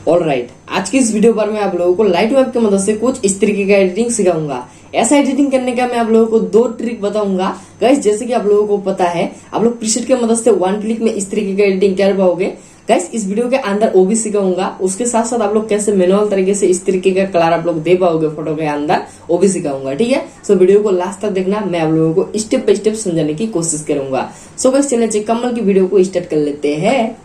Alright, आज की इस वीडियो पर मैं आप लोगों को लाइटवेव की मदद से कुछ इस तरीके का एडिटिंग सिखाऊंगा। ऐसा एडिटिंग करने का मैं आप लोगों को 2 ट्रिक बताऊंगा। गाइस, जैसे कि आप लोगों को पता है, आप लोग प्रीसेट की मदद से 1 क्लिक में इस तरीके का एडिटिंग कर पाओगे। गाइस, इस वीडियो के अंदर वो भी सिखाऊंगा। उसके साथ साथ आप लोग कैसे मैनुअल तरीके से इस तरीके का कलर आप लोग दे पाओगे फोटो के अंदर, वो भी सिखाऊंगा। ठीक है, सो वीडियो को लास्ट तक देखना, मैं आप लोगों को स्टेप बाय स्टेप समझाने की कोशिश करूंगा। सो गाइस, चलिए कमल की वीडियो को स्टार्ट कर लेते हैं।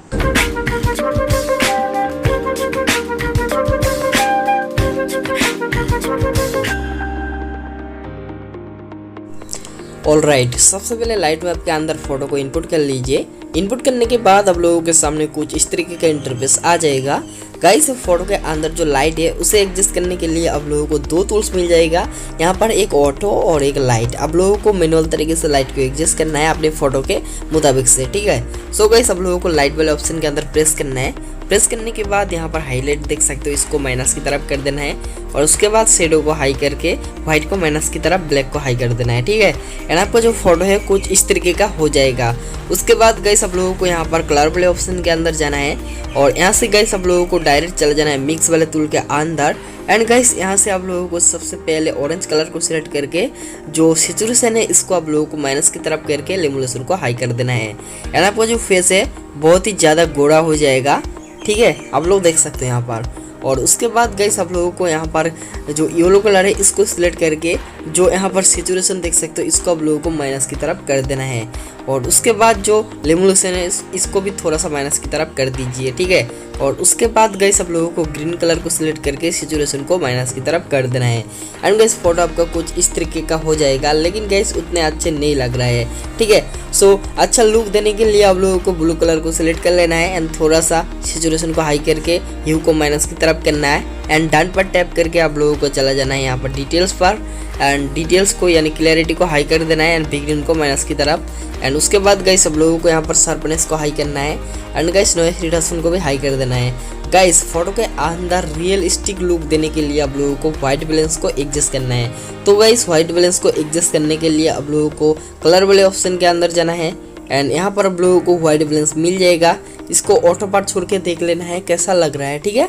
ऑलराइट, सबसे पहले लाइटवेव के अंदर फोटो को इनपुट कर लीजिए। इनपुट करने के बाद आप लोगों के सामने कुछ इस तरीके का इंटरफेस आ जाएगा। गाइस, फोटो के अंदर जो लाइट है उसे एडजस्ट करने के लिए आप लोगों को 2 टूल्स मिल जाएगा। यहाँ पर एक ऑटो और एक लाइट। आप लोगों को मैनुअल तरीके से लाइट को एडजस्ट करना है अपने फोटो के मुताबिक से। ठीक है, सो गाइस, आप लोगों को लाइट वाले ऑप्शन के अंदर प्रेस करना है। प्रेस करने के बाद यहाँ पर हाईलाइट देख सकते हो, इसको माइनस की तरफ कर देना है और उसके बाद शेडो को हाई करके व्हाइट को माइनस की तरफ ब्लैक को हाई कर देना है। ठीक है, एंड आपका जो फोटो है कुछ इस तरीके का हो जाएगा। उसके बाद गाइस, आप लोगों को यहाँ पर कलर वाले ऑप्शन के अंदर जाना है और यहाँ से गाइस आप लोगों को डायरेक्ट चले जाना है मिक्स वाले टूल के अंदर। एंड गाइस, यहाँ से आप लोगों को सबसे पहले ऑरेंज कलर को सिलेक्ट करके जो सैचुरेशन है इसको आप लोगों को माइनस की तरफ करके लेमुलेशन को हाई कर देना है। एंड आपका जो फेस है बहुत ही ज़्यादा गोरा हो जाएगा। ठीक है, आप लोग देख सकते हैं यहाँ पर। और उसके बाद गाइस, आप लोगों को यहाँ पर जो येलो कलर है इसको सिलेक्ट करके जो यहाँ पर सैचुरेशन देख सकते हो इसको आप लोगों को माइनस की तरफ कर देना है। और उसके बाद जो लेमुलेशन है इसको भी थोड़ा सा माइनस की तरफ कर दीजिए। ठीक है, और उसके बाद गाइस आप लोगों को ग्रीन कलर को सिलेक्ट करके सैचुरेशन को माइनस की तरफ कर देना है। एंड गाइस, फोटो आपका कुछ इस तरीके का हो जाएगा, लेकिन गाइस उतने अच्छे नहीं लग रहा है। ठीक है, सो अच्छा लुक देने के लिए आप लोगों को ब्लू कलर को सिलेक्ट कर लेना है एंड थोड़ा सा सैचुरेशन को हाई करके ह्यू को माइनस की तरफ करना है। एंड डन पर टैप करके आप लोगों को चला जाना है यहाँ पर डिटेल्स पर एंड डिटेल्स को यानी क्लैरिटी को हाई कर देना है एंड बिगनिंग को माइनस की तरफ। एंड उसके बाद गाइस आप लोगों को यहाँ पर शार्पनेस को हाई करना है एंड गाइस नॉइस रिडक्शन को भी हाई कर देना है। गाइस, फोटो के अंदर रियलिस्टिक लुक देने के लिए आप लोगों को व्हाइट बैलेंस को एडजस्ट करना है। तो गाइस, व्हाइट बैलेंस को एडजस्ट करने के लिए आप लोगों को कलर वाले ऑप्शन के अंदर जाना है एंड यहाँ पर आप लोगों को व्हाइट बैलेंस मिल जाएगा। इसको ऑटो पार्ट छोड़ के देख लेना है कैसा लग रहा है। ठीक है,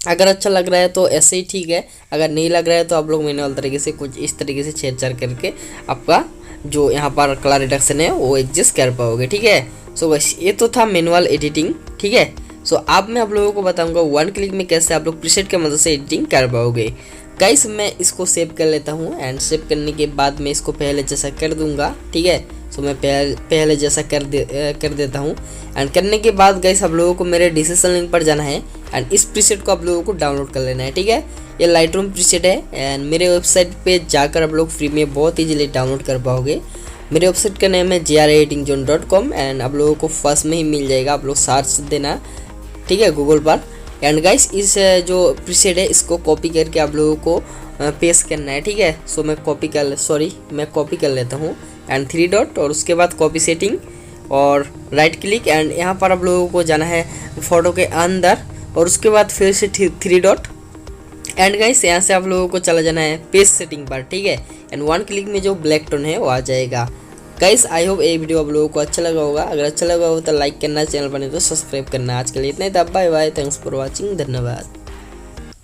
अगर अच्छा लग रहा है तो ऐसे ही ठीक है, अगर नहीं लग रहा है तो आप लोग मैनुअल तरीके से कुछ इस तरीके से छेड़छाड़ करके आपका जो यहाँ पर कलर रिडक्शन है वो एडजस्ट कर पाओगे। ठीक है, सो बस ये तो था मैनुअल एडिटिंग। ठीक है, सो अब मैं आप लोगों को बताऊंगा 1 क्लिक में कैसे आप लोग प्रीसेट की मदद से एडिटिंग कर पाओगे। गाइस, मैं इसको सेव कर लेता हूँ एंड सेव करने के बाद मैं इसको पहले जैसा कर दूंगा। ठीक है, सो मैं पहले जैसा कर देता हूँ एंड करने के बाद गाइस आप लोगों को मेरे डिस्क्रिप्शन लिंक पर जाना है एंड इस प्रीसेट को आप लोगों को डाउनलोड कर लेना है। ठीक है, ये लाइटरूम प्रीसेट है एंड मेरे वेबसाइट पे जाकर आप लोग फ्री में बहुत ईजिली डाउनलोड कर पाओगे। मेरे वेबसाइट का नेम है jreditingzone.com एंड आप लोगों को फर्स्ट में ही मिल जाएगा, आप लोग सर्च देना। ठीक है, गूगल पर। एंड गाइस, इस जो प्रीसेट है इसको कॉपी करके आप लोगों को पेस्ट करना है। ठीक है, सो मैं कॉपी कर लेता हूँ एंड 3 डॉट और उसके बाद कॉपी सेटिंग और राइट क्लिक एंड यहाँ पर आप लोगों को जाना है फोटो के अंदर और उसके बाद फिर से 3 डॉट एंड गाइस यहाँ से आप लोगों को चला जाना है पेज सेटिंग पर। ठीक है, एंड 1 क्लिक में जो ब्लैक टोन है वो आ जाएगा। गाइस, आई होप ये वीडियो आप लोगों को अच्छा लगा होगा। अगर अच्छा लगा हो तो लाइक करना, चैनल बने तो सब्सक्राइब करना। आज के लिए इतना ही था, bye bye, thanks for watching, धन्यवाद।